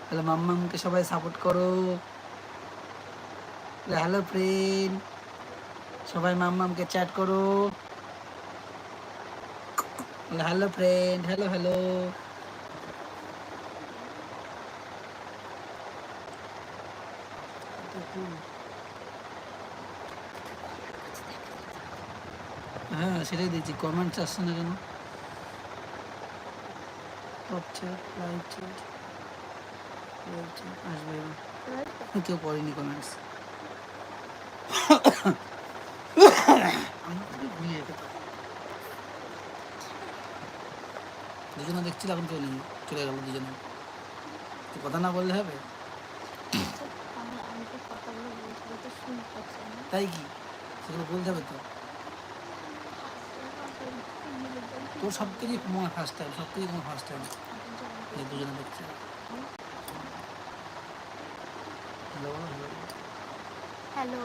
তাহলে মাম্মামকে সবাই সাপোর্ট করো। হ্যালো ফ্রেন্ড, সবাই মাম্মামকে চ্যাট করো। Hello friend, hello hello. হ্যাঁ সেটাই দেখছি, কমেন্টস আসছে না কেন? টপ চ্যাট, লাইভ চ্যাট, আসবে না, কেউ পড়েনি কমেন্টস। দুজনে দেখছিল, এখন কেউ নেই, চলে গেল দুজনে। কথা না বললে হবে? তাই কি সেগুলো বলতে হবে তো? তোর সব থেকে তোমার ফার্স্ট টাইম, সব থেকে তোমার ফার্স্ট টাইম দুজনে দেখছে। Hello hello hello.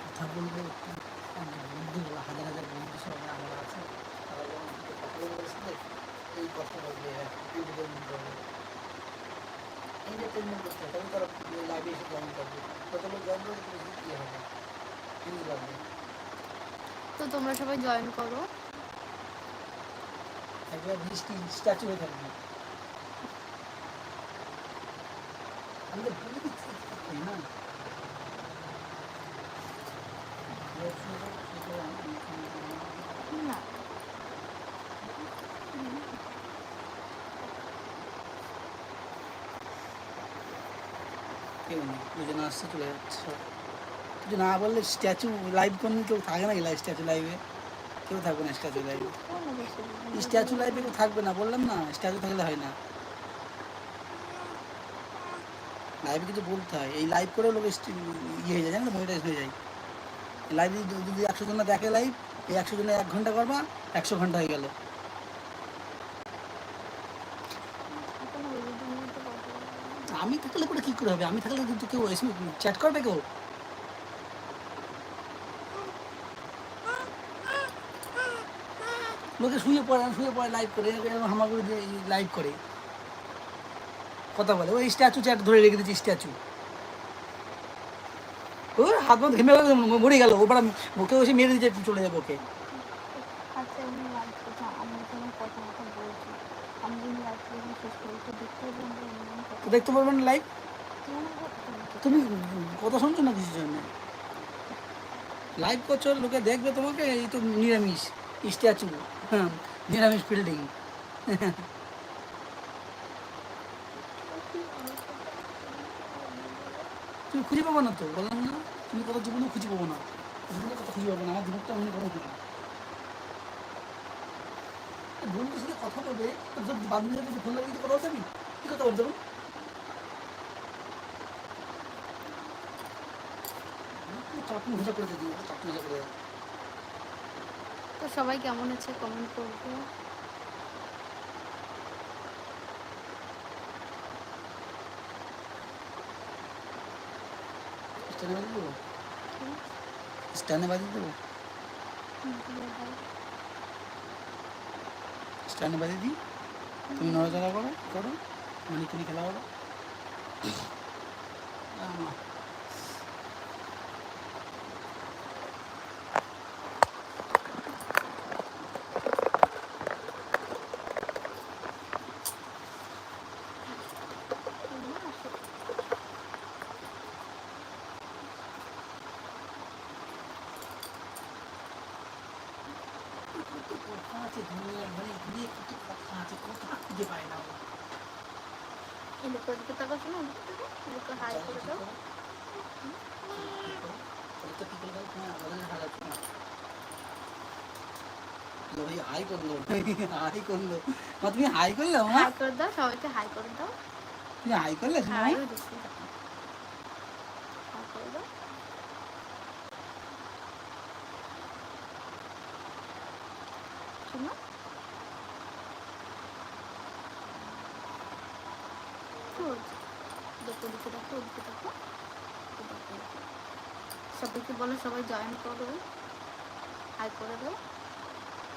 কথা বলবো, বন্ধু হাজার হাজার বন্ধু সব আমার আছে, এই কথা বলবে, এন্টারটেনমেন্ট করতে হবে, তবে তারা লাইভে এসে জয়েন করবে, কত লোক জয়েন করবে তুমি কী হবে, জিনিস লাগবে। তো তোমরা সবাই জয়েন করো। একবার বৃষ্টি স্ট্যাচু হয়ে থাকবে। আমি তো বলে দিচ্ছি না, না কেউ নেই, দুজন আসছে চলে যাচ্ছে সব। কিছু না বললে স্ট্যাচু লাইভ করলে কেউ থাকে না, লাইভ স্ট্যাচু লাইভে কেউ থাকবে না, স্ট্যাচু লাইভে, স্ট্যাচু লাইভে কেউ থাকবে না, বললাম না, স্ট্যাচু থাকলে হয় না, লাইভে কিছু বলতে হয়। এই লাইভ করেও লোক ইয়ে হয়ে যায়, জানেন, মনিটাইজ হয়ে যায়। লাইভ যদি 100 জন দেখে লাইভ, এই 100 জনে 1 ঘন্টা করবা, 100 ঘন্টা হয়ে গেল। আমি থাকলে পরে কী করে হবে? আমি থাকলে কিন্তু কেউ এসে চ্যাট করবে কেউ? লোকে শুয়ে পড়ে লাইভ করে, হামাগুড়ি দিয়ে লাইভ করে কথা বলে, ওই স্ট্যাচু চ্যাট ধরে রেখে দিচ্ছি, স্ট্যাচু ও হাত মত ঘেমে মরে গেল, ওবার ওকে এসে মেরে দিতে চলে যাবো ওকে। তো দেখতে পারবেন না লাইভ, তুমি কথা শুনছো না কিছুর জন্য? লাইভ করছো, লোকে দেখবে তোমাকে, এই তো নিরামিষ স্ট্যাচু, হ্যাঁ নিরামিষ ফিল্ডিং। তুমি খুঁজে পাবো না তো, বললাম না, তুমি কথা জীবনে খুঁজে পাবো না, জীবনে কথা খুঁজে পাবো না, আমার জীবনটা অন্য কথা খুঁজে। বন্ধুর সাথে কথা বলবে, বান্ধবীর সাথে ফোন লাগিয়ে কথা বলতে, কি কথা বলতে হবে? চাটনি ভেজা করে দিই, চাটনি ভেজা করে। তো সবাই কেমন আছে কমেন্ট করবে। স্ট্যান্ডে বাজিয়ে দেবো, স্ট্যান্ডে বাজিয়ে দেবো, স্ট্যান্ডে বাজিয়ে দিই, তুমি নড়াচড়া করো করো, মানিকুনি খেলা করো। হাই করলো, হাই করলো, তুমি হাই করলে, হাই করে দাও, সবাইকে হাই করে দাও। তুমি হাই করলে, হাই করে দাও। শোনো, সবাইকে বলো, সবাই জয়েন করো, হাই করে দাও।